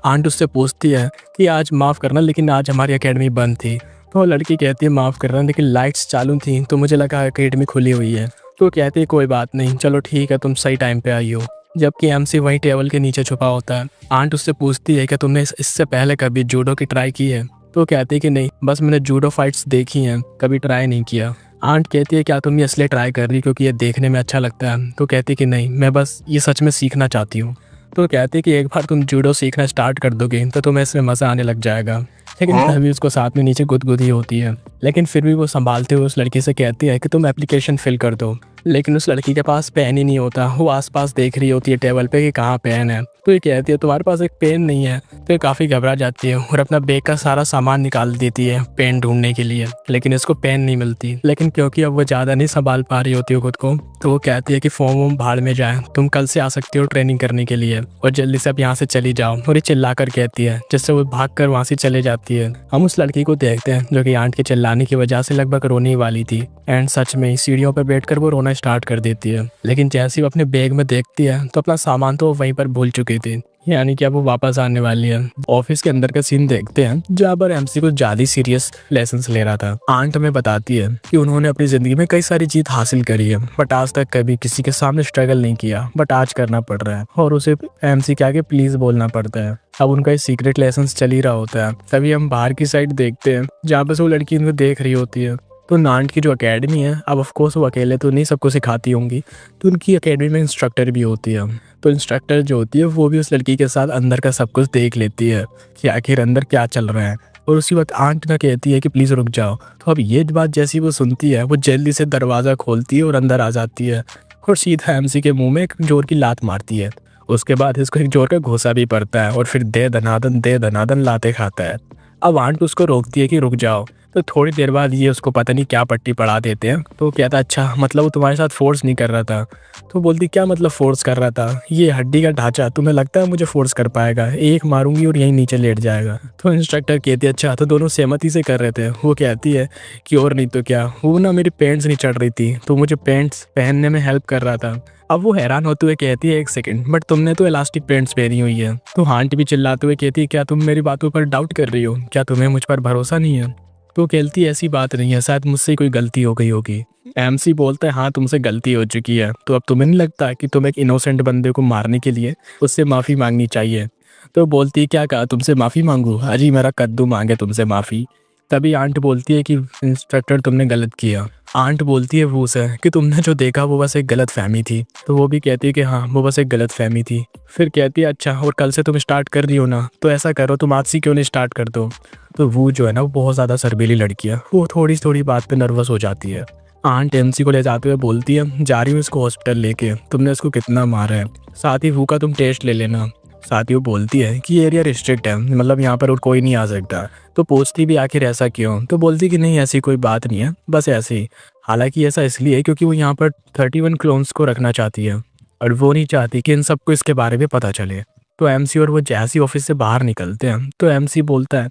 आंट उससे पूछती है कि आज माफ़ करना, लेकिन आज हमारी एकेडमी बंद थी। तो लड़की कहती है, माफ़ करना, लेकिन लाइट्स चालू थी तो मुझे लगा एकेडमी खुली हुई है। तो कहती है, कोई बात नहीं, चलो ठीक है, तुम सही टाइम पे आई हो। जबकि एमसी वही टेबल के नीचे छुपा होता है। आंट उससे पूछती है कि तुमने इससे पहले कभी जूडो की ट्राई की है। तो कहती है कि नहीं, बस मैंने जूडो फाइट्स देखी हैं, कभी ट्राई नहीं किया। आंट कहती है, क्या तुम ये इसलिए ट्राई कर रही क्योंकि ये देखने में अच्छा लगता है। तो कहती है कि नहीं, मैं बस ये सच में सीखना चाहती हूँ। तो कहती है कि एक बार तुम जूडो सीखना स्टार्ट कर दोगे तो तुम्हें इसमें मज़ा आने लग जाएगा। लेकिन तभी उसको साथ में नीचे गुदगुदी होती है। लेकिन फिर भी वो संभालते हुए उस लड़की से कहती है कि तुम एप्लीकेशन फिल कर दो। लेकिन उस लड़की के पास पेन ही नहीं होता। वो आसपास देख रही होती है टेबल पे कि कहाँ पेन है। तो ये कहती है, तुम्हारे पास एक पेन नहीं है। तो ये काफ़ी घबरा जाती है और अपना बैग का सारा सामान निकाल देती है पेन ढूंढने के लिए, लेकिन इसको पेन नहीं मिलती। लेकिन क्योंकि अब वो ज़्यादा नहीं संभाल पा रही होती है खुद को, तो वो कहती है कि फॉर्म वॉर्म भाड़ में जाए, तुम कल से आ सकती हो ट्रेनिंग करने के लिए और जल्दी से अब यहाँ से चली जाओ। और ये चिल्ला कर कहती है, जिससे वो भाग कर वहाँ से चले जाती है। हम उस लड़की को देखते हैं जो कि आंट के चिल्लाने की वजह से लगभग रोने ही वाली थी। एंड सच में सीढ़ियों पर बैठकर वो रोना स्टार्ट कर देती है। लेकिन जैसे ही वो अपने बैग में देखती है तो अपना सामान तो वहीं पर भूल चुकी थी, यानी कि अब वो वापस आने वाली है। ऑफिस के अंदर का सीन देखते हैं जहाँ पर एमसी कुछ ज्यादा सीरियस लेसन्स ले रहा था। आंट हमें बताती है कि उन्होंने अपनी जिंदगी में कई सारी जीत हासिल करी है, बट आज तक कभी किसी के सामने स्ट्रगल नहीं किया, बट आज करना पड़ रहा है और उसे एमसी के आगे प्लीज बोलना पड़ता है। अब उनका एक सीक्रेट लेसन्स चल ही रहा होता है। तभी हम बाहर की साइड देखते हैं जहाँ पर वो लड़की उनको देख रही होती है। तो नांट की जो एकेडमी है, अब ऑफ कोर्स वो अकेले तो नहीं सबको सिखाती होंगी, तो उनकी एकेडमी में इंस्ट्रक्टर भी होती है। तो इंस्ट्रक्टर जो होती है वो भी उस लड़की के साथ अंदर का सब कुछ देख लेती है कि आखिर अंदर क्या चल रहा है। और उसी वक्त आंट ना कहती है कि प्लीज़ रुक जाओ। तो अब ये बात जैसी वो सुनती है, वो जल्दी से दरवाज़ा खोलती है और अंदर आ जाती है और सीधा एमसी के मुंह में एक जोर की लात मारती है। उसके बाद इसको एक जोर का घूसा भी पड़ता है और फिर दे दनादन लाते खाता है। अब आंट उसको रोकती है कि रुक जाओ। तो थोड़ी देर बाद ये उसको पता नहीं क्या पट्टी पढ़ा देते हैं। तो कहता, अच्छा मतलब वो तुम्हारे साथ फोर्स नहीं कर रहा था। तो बोलती, क्या मतलब फोर्स कर रहा था, ये हड्डी का ढांचा, तुम्हें लगता है मुझे फोर्स कर पाएगा, एक मारूंगी और यहीं नीचे लेट जाएगा। तो इंस्ट्रक्टर कहती है, अच्छा तो दोनों सहमति से कर रहे थे। वो कहती है कि और नहीं तो क्या, वो ना मेरी पैंट्स नहीं चढ़ रही थी तो मुझे पैंट्स पहनने में हेल्प कर रहा था। अब वो हैरान होते हुए कहती है, एक सेकंड, बट तुमने तो इलास्टिक पैंट्स पहनी हुई है। तो आंट भी चिल्लाते हुए कहती है, क्या तुम मेरी बातों पर डाउट कर रही हो, क्या तुम्हें मुझ पर भरोसा नहीं है। तो कहती है, ऐसी बात नहीं है, शायद मुझसे कोई गलती हो गई होगी। एमसी बोलता है, हाँ तुमसे गलती हो चुकी है, तो अब तुम्हें नहीं लगता कि तुम एक इनोसेंट बंदे को मारने के लिए उससे माफ़ी मांगनी चाहिए। तो बोलती, क्या कहा तुमसे माफ़ी मांगू, अजी मेरा कद्दू मांगे तुमसे माफ़ी। तभी आंट बोलती है कि इंस्ट्रक्टर तुमने गलत किया। आंट बोलती है वो से कि तुमने जो देखा वो बस एक गलत फहमी थी। तो वो भी कहती है कि हाँ वो बस एक गलत फहमी थी। फिर कहती है अच्छा और कल से तुम स्टार्ट कर रही हो ना, तो ऐसा करो तुम आज से क्यों नहीं स्टार्ट कर दो। तो वो जो है ना वो बहुत ज़्यादा शर्मीली लड़की है, वो थोड़ी थोड़ी बात पे नर्वस हो जाती है। आंट एमसी को ले जाते हुए बोलती है जा रही हूँ इसको हॉस्पिटल लेके, तुमने इसको कितना मारा है, साथ ही वो का तुम टेस्ट ले लेना। साथ ही वो बोलती है कि एरिया रिस्ट्रिक्ट है, मतलब यहाँ पर और कोई नहीं आ सकता। तो पूछती भी आखिर ऐसा क्यों, तो बोलती कि नहीं ऐसी कोई बात नहीं है, बस ऐसे ही। हालांकि ऐसा इसलिए है क्योंकि वो यहाँ पर 31 क्लोन्स को रखना चाहती है और वो नहीं चाहती कि इन सबको इसके बारे में पता चले। तो एमसी और वो जैसी ऑफिस से बाहर निकलते हैं तो एमसी बोलता है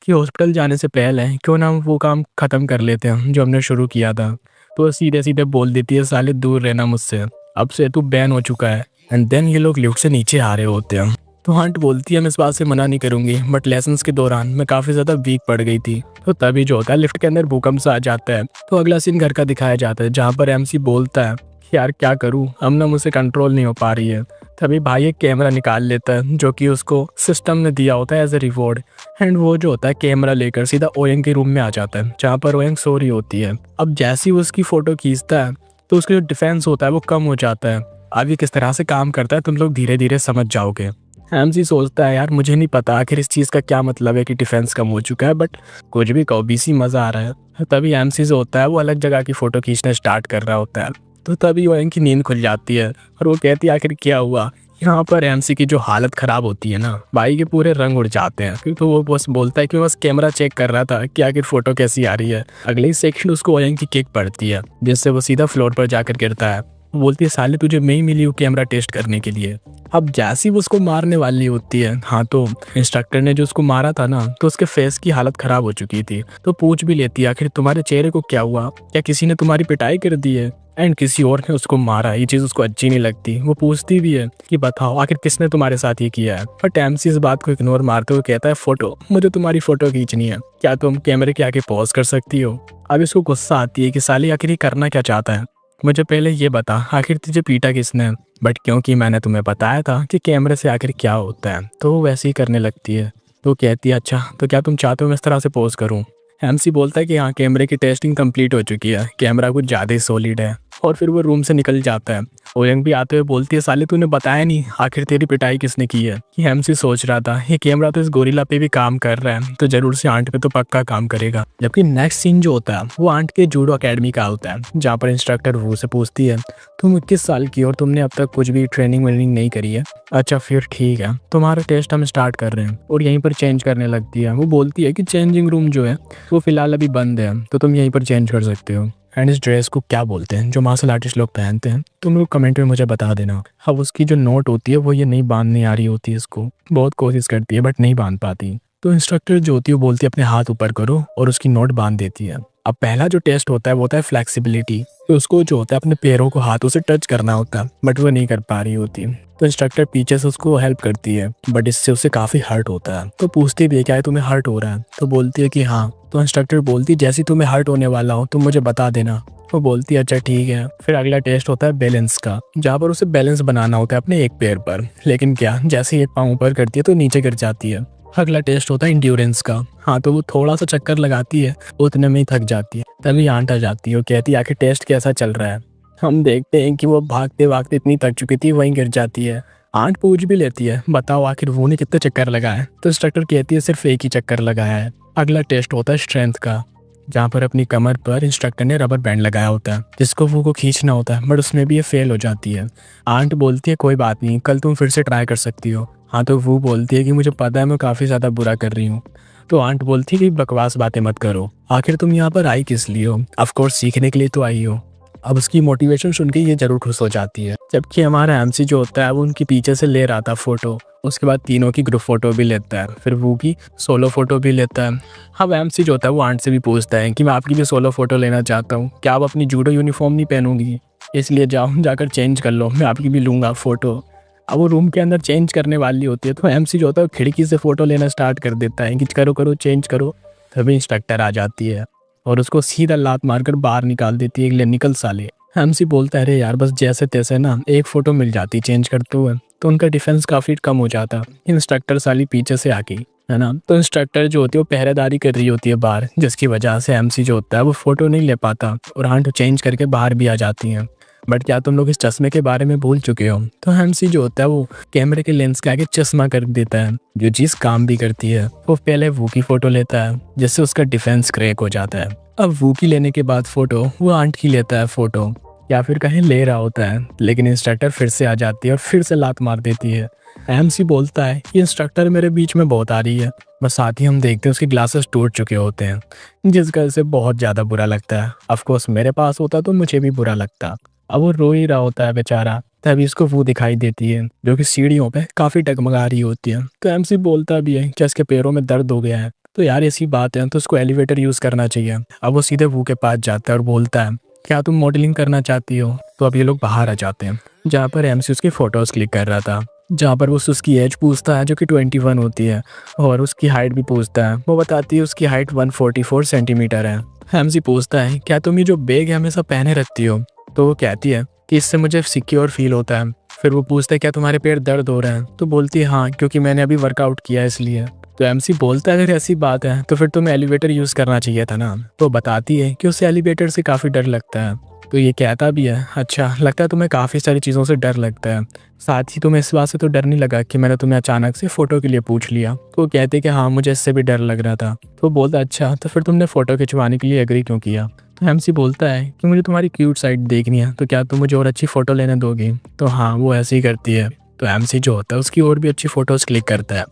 कि हॉस्पिटल जाने से पहले क्यों ना हम वो काम ख़त्म कर लेते हैं जो हमने शुरू किया था। तो सीधे सीधे बोल देती है साले दूर रहना मुझसे, अब से तू बैन हो चुका है। एंड देन ये लोग लिफ्ट से नीचे आ रहे होते हैं। तो हंट बोलती है मैं इस बात से मना नहीं करूंगी, बट लेसन्स के दौरान मैं काफ़ी ज़्यादा वीक पड़ गई थी। तो तभी जो होता है लिफ्ट के अंदर भूकंप सा आ जाता है। तो अगला सीन घर का दिखाया जाता है जहाँ पर एमसी बोलता है कि यार क्या करूँ, अब ना मुझसे कंट्रोल नहीं हो पा रही है। तभी भाई एक कैमरा निकाल लेता है जो कि उसको सिस्टम ने दिया होता है एज ए रिवॉर्ड। एंड वो जो होता है कैमरा लेकर सीधा ओयंग के रूम में आ जाता है जहाँ पर ओयंग सो रही होती है। अब जैसे ही वो उसकी फ़ोटो खींचता है तो उसका जो डिफेंस होता है वो कम हो जाता है। अब ये किस तरह से काम करता है तुम लोग धीरे धीरे समझ जाओगे। एमसी सोचता है यार मुझे नहीं पता आखिर इस चीज़ का क्या मतलब है कि डिफेंस कम हो चुका है, बट कुछ भी कहो बीसी मज़ा आ रहा है। तभी एमसी से होता है वो अलग जगह की फ़ोटो खींचना स्टार्ट कर रहा होता है। तो तभी वो इनकी नींद खुल जाती है और वो कहती है आखिर क्या हुआ। यहाँ पर एमसी की जो हालत ख़राब होती है ना, भाई के पूरे रंग उड़ जाते हैं। तो वो बस बोलता है कि मैं बस कैमरा चेक कर रहा था कि आखिर फ़ोटो कैसी आ रही है। अगले ही सेकंड उसको ओयंग की किक पड़ती है जिससे वो सीधा फ्लोर पर जाकर गिरता है। बोलती है साले तुझे मैं ही मिली हूँ कैमरा टेस्ट करने के लिए। अब जैसी वो उसको मारने वाली होती है, हाँ तो इंस्ट्रक्टर ने जो उसको मारा था ना, तो उसके फेस की हालत खराब हो चुकी थी। तो पूछ भी लेती है आखिर तुम्हारे चेहरे को क्या हुआ, क्या किसी ने तुम्हारी पिटाई कर दी है। एंड किसी और ने उसको मारा, ये चीज़ उसको अच्छी नहीं लगती। वो पूछती भी है कि बताओ आखिर किसने तुम्हारे साथ ये किया है। पर एमसी इस बात को इग्नोर मारते हुए कहता है फोटो, मुझे तुम्हारी फोटो खींचनी है, क्या तुम कैमरे के आगे पॉज कर सकती हो। अब इसको गुस्सा आती है कि साली आखिर ये करना क्या चाहता है, मुझे पहले ये बता आखिर तुझे पीटा किसने। बट क्योंकि मैंने तुम्हें बताया था कि कैमरे से आखिर क्या होता है, तो वो वैसे ही करने लगती है। तो कहती है अच्छा तो क्या तुम चाहते हो मैं इस तरह से पोज करूं। एमसी बोलता है कि हाँ कैमरे की टेस्टिंग कंप्लीट हो चुकी है, कैमरा कुछ ज़्यादा ही सॉलिड है। और फिर वो रूम से निकल जाता है। ओयंग भी आते हुए बोलती है साले तूने बताया नहीं आखिर तेरी पिटाई किसने की है। कि एमसी सोच रहा था ये कैमरा तो इस गोरिल्ला पे भी काम कर रहा है, तो जरूर से आंट पे तो पक्का काम करेगा। जबकि नेक्स्ट सीन जो होता है वो आंट के जूडो अकेडमी का होता है जहाँ पर इंस्ट्रक्टर वो से पूछती है तुम 21 साल की और तुमने अब तक कुछ भी ट्रेनिंग वेनिंग नहीं करी है। अच्छा फिर ठीक है तुम्हारा टेस्ट हम स्टार्ट कर रहे हैं। और यहीं पर चेंज करने लगती है। वो बोलती है कि चेंजिंग रूम जो है वो फिलहाल अभी बंद है, तो तुम यहीं पर चेंज कर सकते हो। एंड इस ड्रेस को क्या बोलते हैं जो मार्शल आर्टिस्ट लोग पहनते हैं, तुम लोग कमेंट में मुझे बता देना। अब उसकी जो नोट होती है वो ये नहीं बांधने आ रही होती है, इसको बहुत कोशिश करती है बट नहीं बांध पाती। तो इंस्ट्रक्टर जो होती है वो बोलती है अपने हाथ ऊपर करो और उसकी नोट बांध देती है। अब पहला जो टेस्ट होता है वो होता है फ्लेक्सिबिलिटी। तो उसको जो होता है अपने पैरों को हाथों से टच करना होता है बट वो नहीं कर पा रही होती। तो इंस्ट्रक्टर पीछे से उसको हेल्प करती है बट इससे उसे काफ़ी हर्ट होता है। तो पूछती भी है क्या है तुम्हें हर्ट हो रहा है, तो बोलती है कि हाँ। तो इंस्ट्रक्टर बोलती है जैसे तुम्हें हर्ट होने वाला हो तो मुझे बता देना। वो बोलती है अच्छा ठीक है। फिर अगला टेस्ट होता है बैलेंस का, जहाँ पर उसे बैलेंस बनाना होता है अपने एक पैर पर। लेकिन क्या जैसे ही एक पाँव ऊपर करती है तो नीचे गिर जाती है। अगला टेस्ट होता है इंड्योरेंस का। हाँ तो वो थोड़ा सा चक्कर लगाती है, उतने में ही थक जाती है। तभी आंट आ जाती है और कहती है आखिर टेस्ट कैसा चल रहा है। हम देखते हैं कि वो भागते भागते इतनी थक चुकी थी वहीं गिर जाती है। आंट पूछ भी लेती है बताओ आखिर वो ने कितने चक्कर लगाए। तो इंस्ट्रक्टर कहती है सिर्फ एक ही चक्कर लगाया है। अगला टेस्ट होता है स्ट्रेंथ का, जहाँ पर अपनी कमर पर इंस्ट्रक्टर ने रबर बैंड लगाया होता है जिसको वो को खींचना होता है, बट उसमें भी ये फेल हो जाती है। आंट बोलती है कोई बात नहीं कल तुम फिर से ट्राई कर सकती हो। हाँ तो वो बोलती है कि मुझे पता है मैं काफ़ी ज़्यादा बुरा कर रही हूँ। तो आंट बोलती है कि बकवास बातें मत करो, आखिर तुम यहाँ पर आई किस लिए हो, ऑफकोर्स सीखने के लिए तो आई हो। अब उसकी मोटिवेशन सुन के ये जरूर खुश हो जाती है। जबकि हमारा एमसी जो होता है वो उनके पीछे से ले रहा था फोटो, उसके बाद तीनों की ग्रुप फोटो भी लेता है, फिर वो की सोलो फोटो भी लेता है। अब एमसी जो होता है वो आंट से भी पूछता है कि मैं आपकी भी सोलो फोटो लेना चाहता हूँ, क्या आप अपनी जूडो यूनिफॉर्म नहीं पहनूंगी, इसलिए जाओ जाकर चेंज कर लो, मैं आपकी भी लूँगा फ़ोटो। अब वो रूम के अंदर चेंज करने वाली होती है तो एमसी जो होता है वो खिड़की से फ़ोटो लेना स्टार्ट कर देता है कि करो करो चेंज करो। तभी इंस्ट्रक्टर आ जाती है और उसको सीधा लात मारकर बाहर निकाल देती है कि ले निकल साले। एमसी बोलता है अरे यार बस जैसे तैसे ना एक फ़ोटो मिल जाती चेंज करते हुए तो उनका डिफेंस काफ़ी कम हो जाता। इंस्ट्रक्टर साली पीछे से आ गई है ना। तो इंस्ट्रक्टर जो होती है वो पहरेदारी कर रही होती है बाहर, जिसकी वजह से एमसी जो होता है वो फोटो नहीं ले पाता और आंट चेंज करके बाहर भी आ जाती हैं। बट क्या तुम लोग इस चश्मे के बारे में भूल चुके हो? तो एमसी जो होता है वो कैमरे के लेंस के आगे चश्मा कर देता है, जो चीज़ काम भी करती है। वो पहले वू की फोटो लेता है जिससे उसका डिफेंस क्रैक हो जाता है। अब वू की लेने के बाद फोटो वो आंट की लेता है फोटो, या फिर कहीं ले रहा होता है, लेकिन इंस्ट्रक्टर फिर से आ जाती है और फिर से लात मार देती है। एमसी बोलता है ये इंस्ट्रक्टर मेरे बीच में बहुत आ रही है। बस साथ ही हम देखते हैं उसके ग्लासेस टूट चुके होते हैं, जिसका इसे बहुत ज़्यादा बुरा लगता है। ऑफकोर्स मेरे पास होता तो मुझे भी बुरा लगता। अब वो रो ही रहा होता है बेचारा, तभी इसको वो दिखाई देती है जो कि सीढ़ियों पे काफ़ी डगमगा रही होती है। तो एमसी बोलता भी है कि इसके पैरों में दर्द हो गया है। तो यार ऐसी बात है तो उसको एलिवेटर यूज़ करना चाहिए। अब वो सीधे वो के पास जाता है और बोलता है क्या तुम मॉडलिंग करना चाहती हो? तो अब ये लोग बाहर आ जाते हैं, जहाँ पर एमसी उसकी फ़ोटोज़ क्लिक कर रहा था, जहाँ पर वो उसकी एज पूछता है जो कि 21 होती है, और उसकी हाइट भी पूछता है। वो बताती है उसकी हाइट 144 सेंटीमीटर है। एमसी पूछता है क्या तुम ये जो बैग है हमेशा पहने रखती हो? तो वो कहती है कि इससे मुझे सिक्योर फील होता है। फिर वो पूछता है क्या तुम्हारे पैर दर्द हो रहे हैं? तो बोलती है हाँ, क्योंकि मैंने अभी वर्कआउट किया है इसलिए। तो एमसी बोलता है अगर ऐसी बात है तो फिर तुम्हें एलिवेटर यूज़ करना चाहिए था ना। तो बताती है कि उसे एलिवेटर से काफ़ी डर लगता है। तो ये कहता भी है अच्छा, लगता है तुम्हें काफ़ी सारी चीज़ों से डर लगता है, साथ ही तुम्हें इस बात से तो डर नहीं लगा कि मैंने तुम्हें अचानक से फ़ोटो के लिए पूछ लिया? तो वो कहते कि हाँ, मुझे इससे भी डर लग रहा था। तो बोलता अच्छा, तो फिर तुमने फ़ोटो खिंचवाने के लिए एग्री क्यों किया? तो एमसी बोलता है कि मुझे तुम्हारी क्यूट साइड देखनी है, तो क्या तुम मुझे और अच्छी फ़ोटो लेने दोगी? तो हाँ, वो ऐसे ही करती है। तो एमसी जो होता है उसकी और भी अच्छी फ़ोटोज़ क्लिक करता है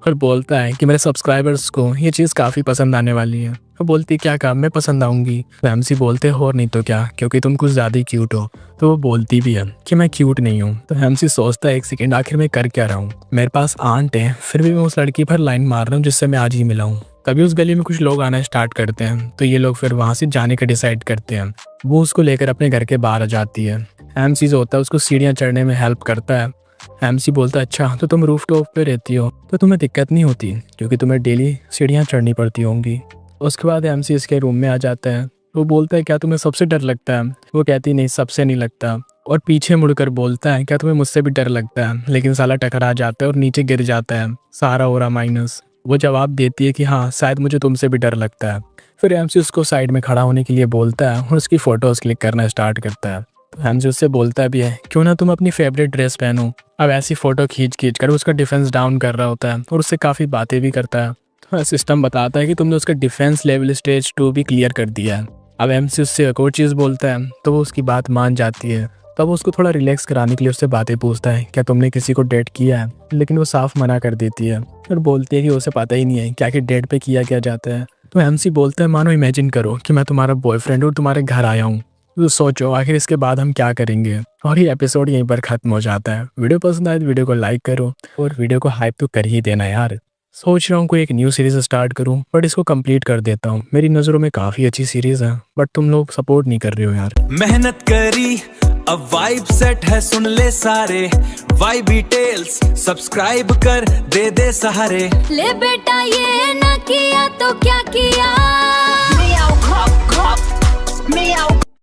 और बोलता है कि मेरे सब्सक्राइबर्स को ये चीज़ काफ़ी पसंद आने वाली है। वो बोलती क्या काम मैं पसंद आऊँगी? तो एमसी बोलते हो और नहीं तो क्या, क्योंकि तुम कुछ ज़्यादा ही क्यूट हो। तो वो बोलती भी है कि मैं क्यूट नहीं हूँ। तो एमसी सोचता है एक सेकेंड, आखिर मैं कर क्या रहा हूँ? मेरे पास आंट है, फिर भी मैं उस लड़की पर लाइन मार रहा हूँ जिससे मैं आज ही मिला हूँ। तभी उस गली में कुछ लोग आना स्टार्ट करते हैं, तो ये लोग फिर वहाँ से जाने का डिसाइड करते हैं। वो उसको लेकर अपने घर के बाहर आ जाती है। एमसी जो होता है उसको सीढ़ियाँ चढ़ने में हेल्प करता है। एमसी बोलता है अच्छा, तो तुम रूफ टॉप पे रहती हो तो तुम्हें दिक्कत नहीं होती, क्योंकि तुम्हें डेली सीढ़ियाँ चढ़नी पड़ती होंगी। उसके बाद एमसी इसके रूम में आ जाता है। वो बोलता है क्या तुम्हें सबसे डर लगता है? वो कहती नहीं, सबसे नहीं लगता। और पीछे मुड़कर बोलता है क्या तुम्हें मुझसे भी डर लगता है? लेकिन साला टकरा जाता है और नीचे गिर जाता है, सारा हो रहा माइनस। वो जवाब देती है कि हाँ, शायद मुझे तुमसे भी डर लगता है। फिर एमसी उसको साइड में खड़ा होने के लिए बोलता है और उसकी फ़ोटोज़ क्लिक करना स्टार्ट करता है। तो एमसी उससे बोलता भी है क्यों ना तुम अपनी फेवरेट ड्रेस पहनो। अब ऐसी फ़ोटो खींच कर उसका डिफेंस डाउन कर रहा होता है और उससे काफ़ी बातें भी करता है। तो सिस्टम बताता है कि तुमने उसका डिफेंस लेवल स्टेज 2 भी क्लियर कर दिया है। अब एमसी उससे एक और चीज़ बोलता है, तो वो उसकी बात मान जाती है। तब वो उसको थोड़ा रिलैक्स कराने के लिए उससे बातें पूछता है क्या तुमने किसी को डेट किया है? लेकिन वो साफ मना कर देती है और बोलती है कि उसे पता ही नहीं है क्या कि डेट पे किया क्या जाता है। तो एमसी बोलता है मानो इमेजिन करो कि मैं तुम्हारा बॉयफ्रेंड और तुम्हारे घर आया हूँ, तो सोचो आखिर इसके बाद हम क्या करेंगे। और ये एपिसोड यहीं पर खत्म हो जाता है। वीडियो पसंद आए तो वीडियो को लाइक करो और वीडियो को हाइप तो कर ही देना यार। सोच रहा हूँ कोई एक न्यू सीरीज स्टार्ट करूँ, बट इसको कंप्लीट कर देता हूँ। मेरी नज़रों में काफ़ी अच्छी सीरीज है, बट तुम लोग सपोर्ट नहीं कर रहे हो यार। मेहनत करी अब वाइब सेट है, सुन ले सारे वाइब डिटेल्स सब्सक्राइब कर दे सहारे। ले बेटा ये ना किया तो क्या किया,